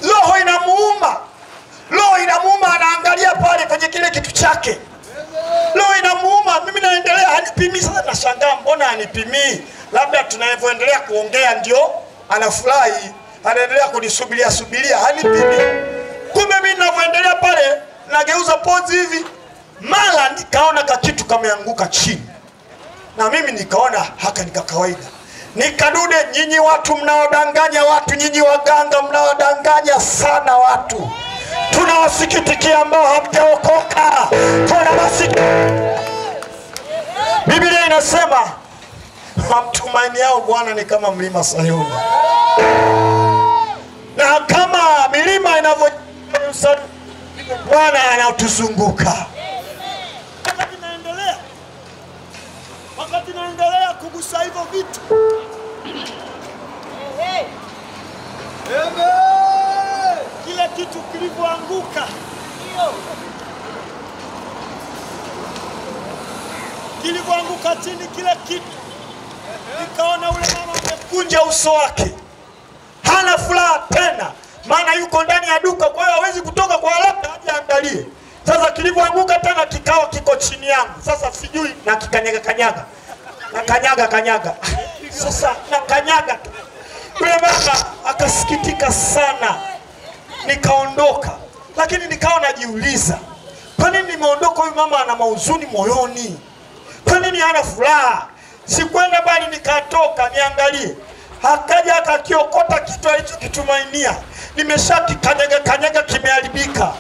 Roho inamuuma. Roho inamuuma, anaangalia pale kwenye kile kitu chake. Roho inamuuma, mimi naendelea, hanipimi. Sasa nashangaa mbona hanipimi? Labda tunavyoendelea kuongea ndio anafurahi, anaendelea kunisubiria, hanipimi. Kumbe mimi ninavyoendelea pale, nageuza pozi hivi, mara nikaona kitu kameanguka chini. Na mimi nikaona haka ni kawaida. Ni kadude. Nyinyi watu mnaodanganya watu, nyinyi waganga mnaodanganya sana watu. Tunawasikitikia ambao hamjaokoka. Biblia inasema mtumaini yao Bwana ni kama mlima Sayuni. Na kama milima inavyojusa, Bwana anatuzunguka. Wakati naendelea kugusa hivyo vitu, kile kitu kilivyoanguka, kilivyoanguka chini, kile kitu, nikaona ule mama amekunja uso wake, hana furaha tena, maana yuko ndani ya duka, kwa hiyo hawezi kutoka kwa haraka aje angalie. Sasa kilivyoanguka tena kikawa kiko chini yangu. Sasa sijui na kikanyaga. Na kanyaga. Sasa na kanyaga. Yule mama akasikitika sana. Nikaondoka. Lakini nikawa najiuliza, kwa nini nimeondoka? Huyu mama ana mahuzuni moyoni. Kwa nini hana furaha? Sikwenda bali nikatoka niangalie. Akaja akakiokota kitu alichokitumainia. Nimeshakikanyaga kimeharibika.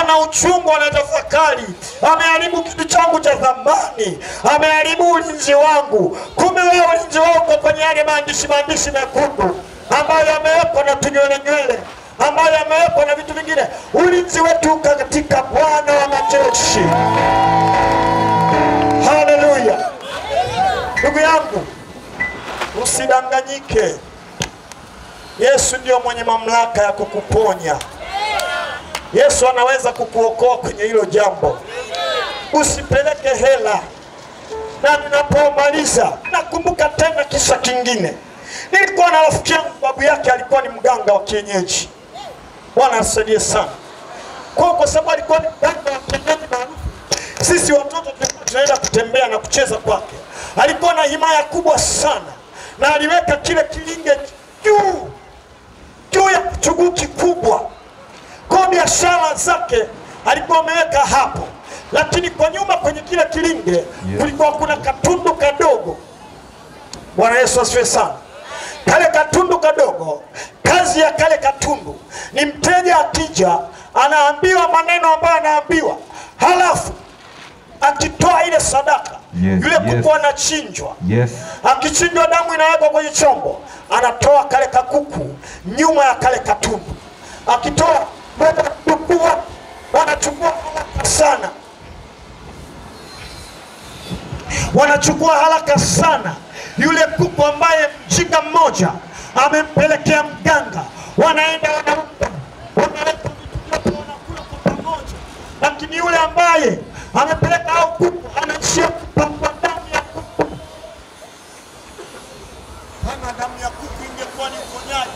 Ana uchungu, anatafakari. Ameharibu kitu changu cha thamani. Ameharibu ulinzi wangu. Kumbe wewe ulinzi wako kwenye yale maandishi mekundu ambayo yamewekwa na tunywele, ambayo yamewekwa na vitu vingine. Ulinzi wetu katika Bwana wa majeshi. Haleluya. Ndugu yangu, usidanganyike. Yesu ndio mwenye mamlaka ya kukuponya. Yesu anaweza kukuokoa kwenye hilo jambo. Usipeleke hela. Na ninapomaliza nakumbuka tena kisa kingine. Nilikuwa na rafiki yangu, babu yake alikuwa ni mganga wa kienyeji. Bwana asaidie sana. Kwa sababu alikuwa ni mganga wa kienyeji maarufu, sisi watoto tunaenda kutembea na kucheza kwake. Alikuwa na himaya kubwa sana, na aliweka kile kilinge juu ya chuguu kikubwa. Kwa biashara zake alikuwa ameweka hapo, lakini kwa nyuma kwenye kile kilinge kulikuwa kuna katundu kadogo. Bwana Yesu asifiwe sana. Kale katundu kadogo, kazi ya kale katundu ni mteja akija anaambiwa maneno ambayo anaambiwa, halafu akitoa ile sadaka, yule kuku anachinjwa. Akichinjwa, damu inawekwa kwenye chombo, anatoa kale kakuku nyuma ya kale katundu. Akitoa kuku, wanachukua haraka sana. Wanachukua haraka sana yule kuku ambaye mjinga mmoja amempelekea mganga. Wanaenda wanaweka wanakula kwa pamoja, lakini yule ambaye amepeleka hao kuku anaishia kupakwa damu ya kuku. Kama damu ya kuku ingekuwa ni uponyaji,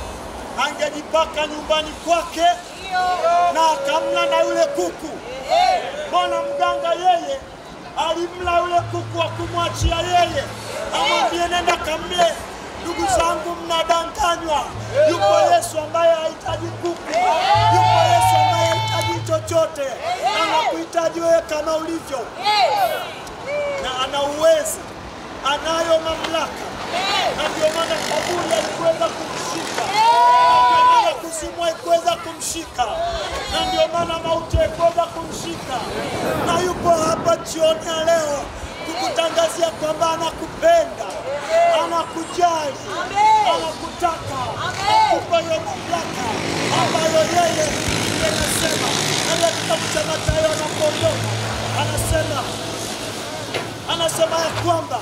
angejipaka nyumbani kwake na akamla na yule kuku. Mbona mganga yeye alimla yule kuku wa kumwachia yeye, amwambie nenda kamle? Ndugu zangu, mnadanganywa. Yuko Yesu ambaye hahitaji kuku. Yuko Yesu ambaye hahitaji chochote. Anakuhitaji wewe kama ulivyo. Na ana uwezo, anayo mamlaka. Na ndio maana kaburi alikuweza kumshika. Na ndio maana kuzimu haikuweza kumshika. Na ndio maana mauti haikuweza kumshika. Na yupo hapa jioni ya leo kukutangazia kwamba anakupenda, anakujali, anakutaka, akupa hiyo mamlaka ambayo yeye anasema. Na kitabu cha Mathayo anapoondoka anasema ya kwamba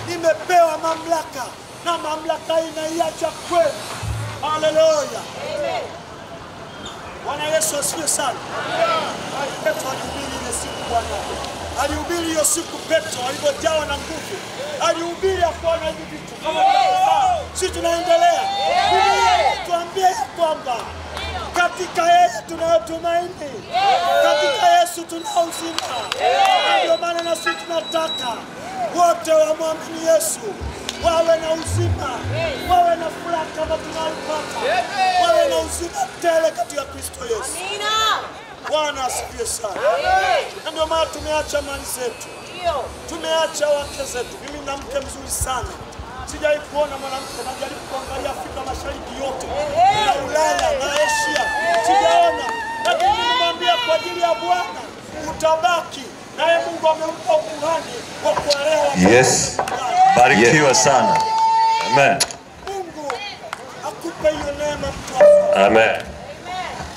nimepewa mamlaka, na mamlaka inaiacha kwenu. Haleluya. Bwana Yesu asifiwe sana. Petro alihubiri ile siku Bwana. Alihubiri hiyo siku Petro alipojawa na nguvu. Alihubiri akaona hivi vitu. Sisi tunaendelea. Biblia tuambie ya kwamba katika yeye tunayotumaini, katika Yesu tunao uzima. Ndio maana na sisi tunataka wote wamwamini Yesu wawe na uzima, wawe na furaha kama tunayoipata, wawe na uzima tele katika Kristo Yesu. Amina. Bwana asifiwe sana. Na ndio maana tumeacha mali zetu, tumeacha wake zetu. Mimi na mke mzuri sana, Sijai kuona mwanamke, najaribu kuangalia Afrika Mashariki yote na Ulaya na Asia, sijaona. Lakini nimwambia kwa ajili ya Bwana utabaki, naye Mungu amempa ukuhani wa kuelewa. Yes, barikiwa sana. Amen. Mungu akupe hiyo neema mtu. Amen.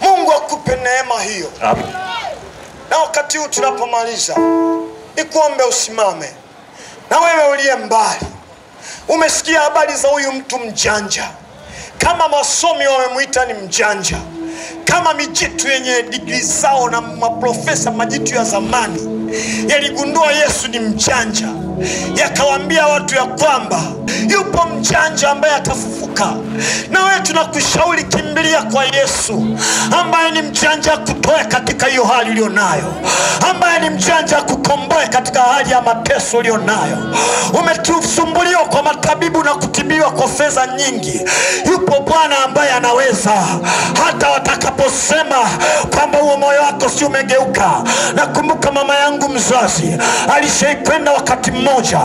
Mungu akupe neema hiyo. Amen. Na wakati huu tunapomaliza, nikuombe usimame. Na wewe uliye mbali, umesikia habari za huyu mtu mjanja. Kama wasomi wamemuita ni mjanja, kama mijitu yenye degree zao na maprofesa majitu ya zamani yaligundua Yesu ni mjanja, yakawaambia watu ya kwamba yupo mjanja ambaye atafufuka. Na wewe tunakushauri kimbilia kwa Yesu ambaye ni mjanja kutoa katika hiyo hali ulionayo, ambaye ni mjanja kukomboa katika hali ya mateso ulionayo. Umetusumbuliwa kwa matabibu na kutibiwa kwa fedha nyingi. Yupo Bwana ambaye anaweza, hata watakaposema kwamba huo moyo wako si umegeuka. Nakumbuka mama yangu mzazi alishakwenda wakati mmoja,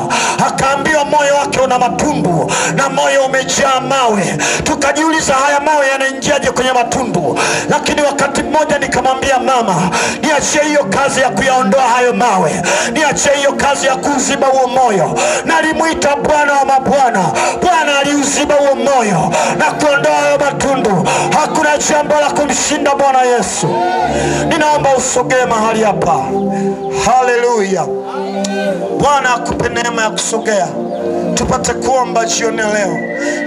akaambiwa moyo wake una matundu na moyo umejaa mawe. Tukajiuliza haya mawe yanaingiaje kwenye matundu? Lakini wakati mmoja nikamwambia mama, niachie hiyo kazi ya kuyaondoa hayo mawe, niachie hiyo kazi ya kuziba huo moyo. Na alimuita Bwana wa mabwana. Bwana aliuziba huo moyo na kuondoa hayo matundu. Hakuna jambo la kumshinda Bwana Yesu. Ninaomba usogee mahali hapa. Haleluya. Bwana akupe neema ya kusogea, tupate kuomba jioni leo.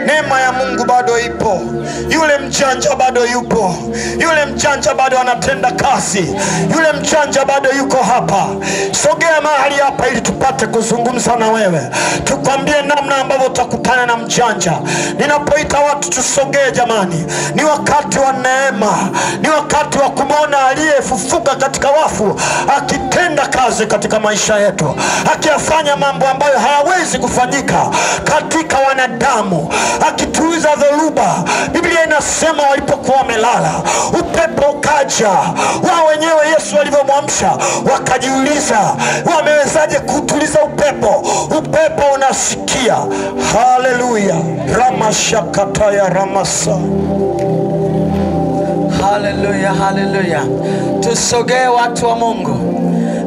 Neema ya Mungu bado ipo. Yule mjanja bado yupo. Yule mjanja bado anatenda kazi. Yule mjanja bado yuko hapa. Sogea mahali hapa ili tupate kuzungumza na wewe, tukwambie namna ambavyo utakutana na mjanja. Ninapoita watu tusogee jamani, ni wakati wa neema. Ni wakati wa kumwona aliyefufuka katika wafu akitenda kazi katika maisha yetu, akiyafanya mambo ambayo hayawezi kufanyika katika wanadamu, akituliza dhoruba. Biblia inasema walipokuwa wamelala, upepo ukaja. Wao wenyewe Yesu alivyomwamsha wakajiuliza, wamewezaje kutuliza upepo? Upepo unasikia. Haleluya. Ramashakataya ramasa. Haleluya, haleluya. Tusogee watu wa Mungu.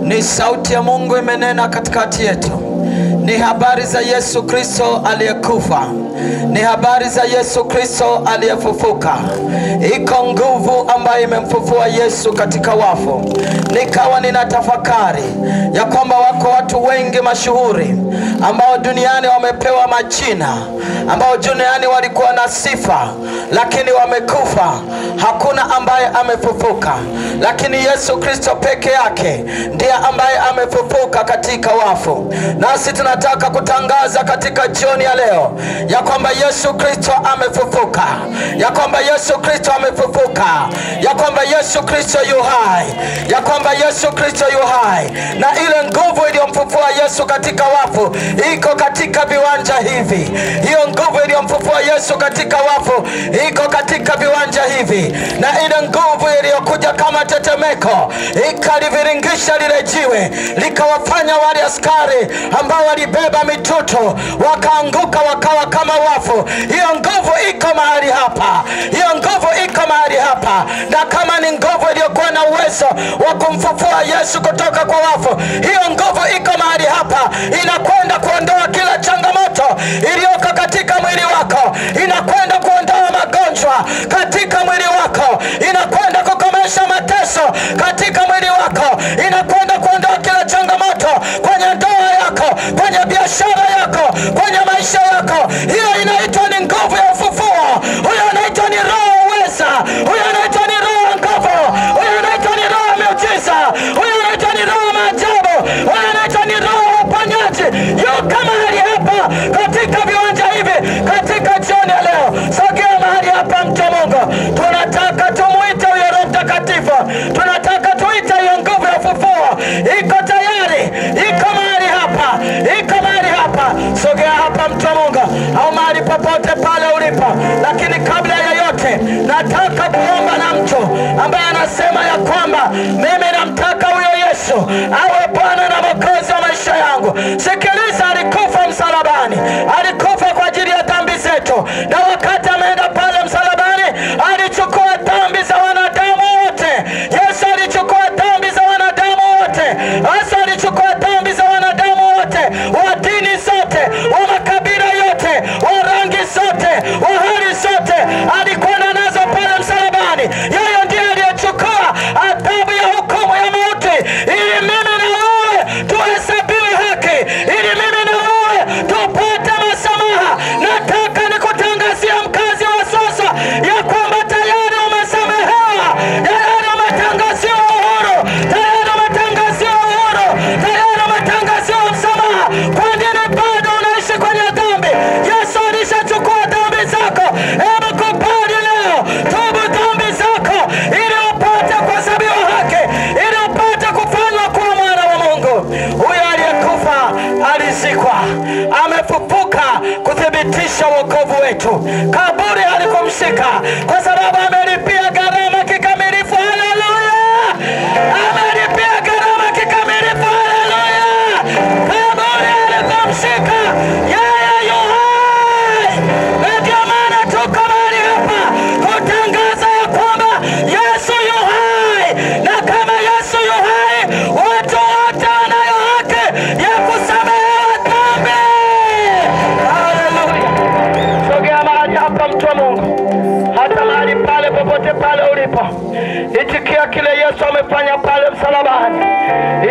Ni sauti ya Mungu imenena katikati yetu. Ni habari za Yesu Kristo aliyekufa. Ni habari za Yesu Kristo aliyefufuka. Iko nguvu ambayo imemfufua Yesu katika wafu. Nikawa ninatafakari ya kwamba wako watu wengi mashuhuri ambao duniani wamepewa majina, ambao duniani walikuwa na sifa, lakini wamekufa. Hakuna ambaye amefufuka, lakini Yesu Kristo peke yake ndiye ambaye amefufuka katika wafu. Nasi tunataka kutangaza katika jioni ya leo ya kwamba Yesu Kristo amefufuka, ya kwamba Yesu Kristo amefufuka, ya kwamba Yesu Kristo yu hai, ya kwamba Yesu Kristo yu hai. Na ile nguvu iliyomfufua Yesu katika wafu iko katika viwanja hivi. Hiyo nguvu iliyomfufua Yesu katika wafu iko katika viwanja hivi. Na ile nguvu iliyokuja kama tetemeko ikaliviringisha lile jiwe, likawafanya wale askari ambao walibeba mituto wakaanguka wakawa kama wafu. Hiyo nguvu iko mahali hapa. Hiyo nguvu iko mahali hapa. Na kama ni nguvu iliyokuwa na uwezo wa kumfufua Yesu kutoka kwa wafu, hiyo nguvu iko mahali hapa. Inakwenda kuondoa kila changamoto iliyoko katika mwili wako. Inakwenda kuondoa magonjwa katika mwili wako. Inakwenda kukomesha mateso katika mwili wako. Inakwenda kuondoa kila changamoto kwenye ndoa yako, kwenye biashara yako, kwenye maisha yako. Hiyo inaitwa ni nguvu ya ufufuo. Huyo anaitwa ni roho uweza. Huyo anaitwa ni roho nguvu. Huyo anaitwa ni roho miujiza. Huyo anaitwa ni roho maajabu. Huyo anaitwa ni roho uponyaji. Yuko mahali hapa katika viwanja hivi katika jioni ya leo. Sogea mahali hapa mtu wa Mungu. Tunataka tumuite huyo Roho Mtakatifu. Tunataka tuite hiyo nguvu ya ufufuo. Iko tayari. Iko mahali hapa. Iko mahali hapa. Sogea hapa mtu wa Mungu, au mahali popote pale ulipo. Lakini kabla ya yote nataka kuomba na mtu ambaye anasema ya kwamba mimi namtaka huyo Yesu awe Bwana na Mwokozi wa maisha yangu. Sikiliza, alikufa msalabani. Alikufa kwa kuthibitisha wokovu wetu. Kaburi halikumshika kwa sababu amelipia gharama kikamilifu. Haleluya! Amelipia gharama kikamilifu. Haleluya! Kaburi halikumshika, yeye yu hai. Ndio maana tuko mahali hapa kutangaza ya kwamba Yesu yu hai, na kama Yesu yu hai, watu wote wanayo haki ya kusamehewa dhambi. Haleluya! Sogea mahali hapa, mtu wa Mungu, hata mahali pale, popote pale ulipo, itikia kile Yesu amefanya pale msalabani,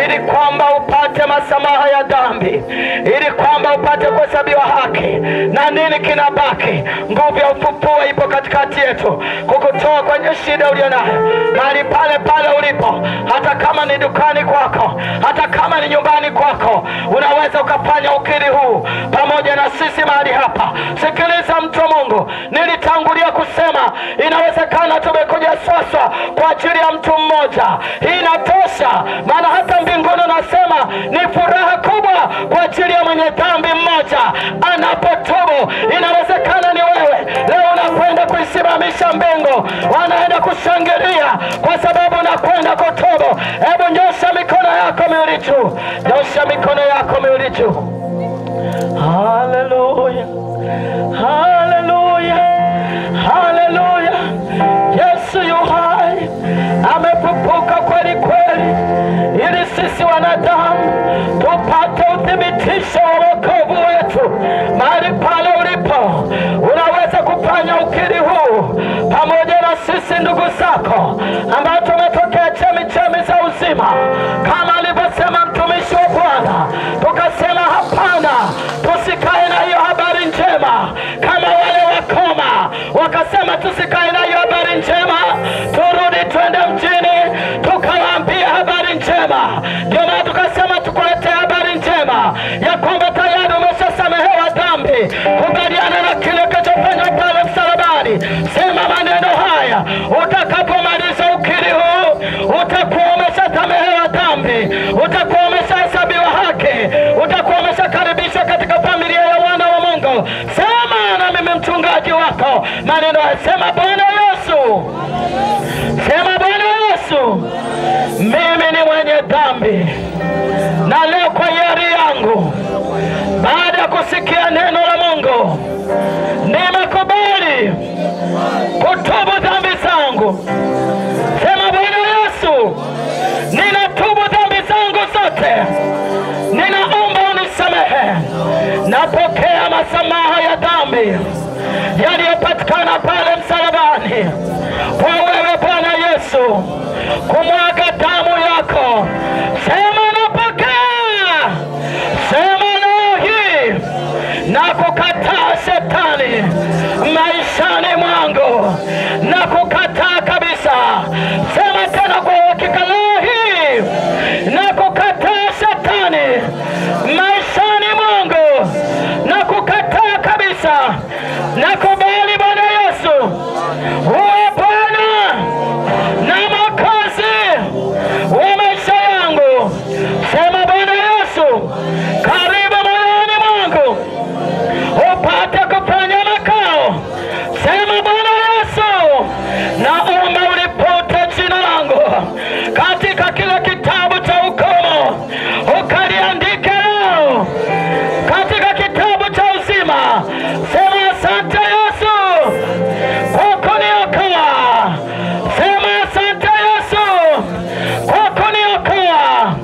ili kwamba upate masamaha ya dhambi, ili kwamba upate kuhesabiwa haki. Na nini kinabaki? Nguvu ya ufufuo ipo katikati yetu kukutoa kwenye shida ulionayo. Mahali pale pale ulipo, hata kama ni dukani kwako, hata kama ni nyumbani kwako, unaweza ukafanya ukiri huu pamoja na sisi mahali hapa. Sikiliza mtu wa Mungu, nilitangulia kusema inawezekana tumekuja sasa kwa ajili ya mtu mmoja. Hii inatosha, maana hata mbinguni nasema ni furaha kubwa kwa ajili ya mwenye dhambi mmoja anapotubu. Inawezekana ni wewe leo unakwenda kuisimamisha mbingu, wanaenda kushangilia kwa sababu unakwenda kutubu. Hebu nyosha mikono yako miwili juu, nyosha mikono yako miwili juu. Haleluya, haleluya, haleluya. Yesu yu hai, amefufuka kweli kweli, ili sisi wanadamu tupate uthibitisho wa wokovu wetu. Mahali pale ulipo, unaweza kufanya ukiri huu pamoja na sisi ndugu zako ambao tumetokea chemichemi za uzima, kama alivyosema mtumishi wa Bwana. Tukasema hapana, tusikae na hiyo habari njema kama wale wakoma wakasema tusikae na hiyo habari njema, turudi twende mjini tukawaambia habari njema. Ndio maana tukasema tukulete habari njema ya kwamba tayari umeshasamehewa dhambi. Kubaliana na kile kilichofanywa pale msalabani. Sema maneno haya, utakapomaliza ukiri huu utakuwa umeshasamehewa dhambi, utakuwa umeshahesabiwa haki, utakuwa umeshakaribishwa katika familia ya wana wa Mungu. Sema na mimi mchungaji wako maneno haya. Sema, Bwana Yesu, sema, Bwana Yesu, mimi ni mwenye dhambi, na leo kwa hiari yangu, baada ya kusikia neno la Mungu, nimekubali kutubu dhambi zangu. Sema, Bwana Yesu, ninatubu dhambi zangu zote, ninaomba unisamehe. Napokea masamaha ya dhambi yaliyopatikana pale msalabani kwa wewe Bwana Yesu kumwaga damu yako. Sema, napokea. Sema, leo hii na kukataa shetani maishani mwangu, na kukataa kabisa. Sema tena kwa hakika, leo hii na kukataa shetani maishani mwangu, na kukataa kabisa. Nakubali Bwana Yesu uwe Bwana na Mwokozi wa maisha yangu. Sema, Bwana Yesu, karibu moyoni mwangu, upate kufanya makao. Sema, Bwana Yesu, naomba ulipute jina langu katika kile kitabu cha hukumu, ukaliandike leo katika kitabu cha uzima. Sema, asante Yesu kwa kuniokoa. Sema, asante Yesu kwa kuniokoa.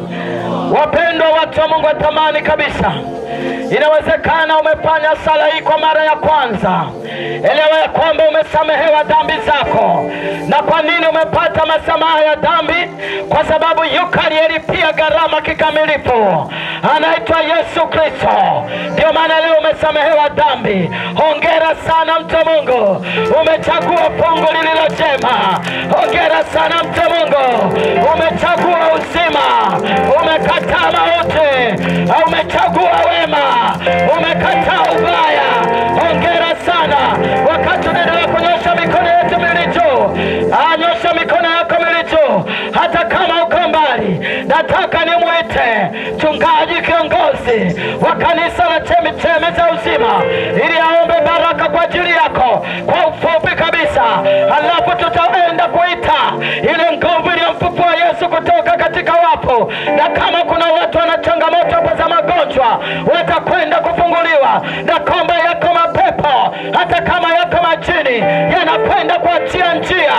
Wapendwa watu wa Mungu, watamani kabisa, inawezekana umefanya sala hii kwa mara ya kwanza. Elewa ya kwamba umesamehewa dhambi zako. Na kwa nini umepata masamaha ya dhambi? Kwa sababu yuko aliyelipia gharama kikamilifu, anaitwa Yesu Kristo. Ndio maana leo umesamehewa dhambi. Hongera sana mtu wa Mungu, umechagua fungu lililo jema. Hongera sana mtu wa Mungu, umechagua uzima, umekataa mauti, umechagua wema, umekataa ubaya. Hongera sana. Wakati unaendelea kunyosha mikono yetu miwili juu, nyosha mikono yako miwili juu. Hata kama uko mbali, nataka nimwite mchungaji kiongozi wa kanisa la Chemichemi za Uzima ili aombe baraka yanakwenda kuachia njia,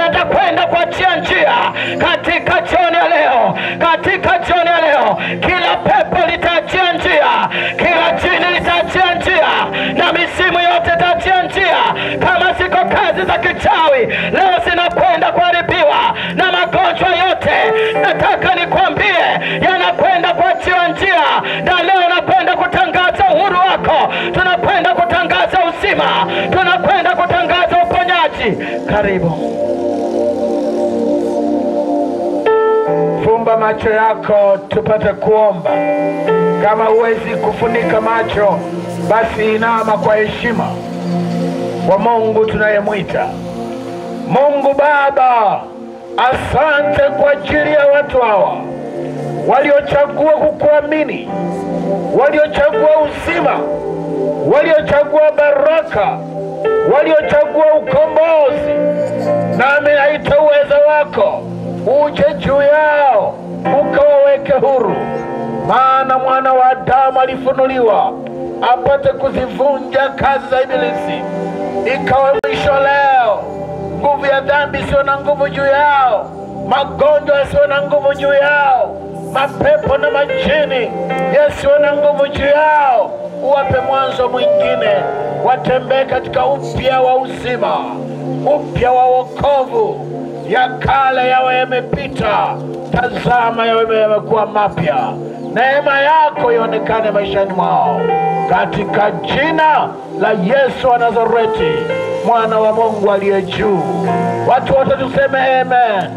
yatakwenda kuachia njia katika jioni ya leo, katika jioni ya leo. Kila pepo litaachia njia, kila jini litaachia njia, na misimu yote itaachia njia. Kama siko kazi za kichawi leo zinakwenda kuharibiwa, na magonjwa yote nataka nikwambie yanakwenda kuachia njia. Na leo nakwenda kutangaza uhuru wako, tunakwenda kutangaza uzima, tunakwenda kutangaza uponyaji. Karibu. Fumba macho yako tupate kuomba. Kama huwezi kufunika macho, basi inama kwa heshima kwa Mungu tunayemwita. Mungu Baba, asante kwa ajili ya watu hawa waliochagua kukuamini, waliochagua uzima, waliochagua baraka, waliochagua ukombozi. Nami naita uwezo wako uje juu yao, ukawaweke huru. Maana mwana wa Adamu alifunuliwa apate kuzivunja kazi za ibilisi. Ikawe mwisho leo, nguvu ya dhambi isiwe na nguvu juu yao, magonjwa yasiwe na nguvu juu yao, mapepo na majini yasiwe na nguvu juu yao. Uwape mwanzo mwingine, watembee katika upya wa uzima, upya wa wokovu. Ya kale yawe yamepita, tazama yawe yamekuwa mapya. Neema yako ionekane maishani mwao, katika jina la Yesu wa Nazareti, mwana wa Mungu aliye juu. Watu wote tuseme amen.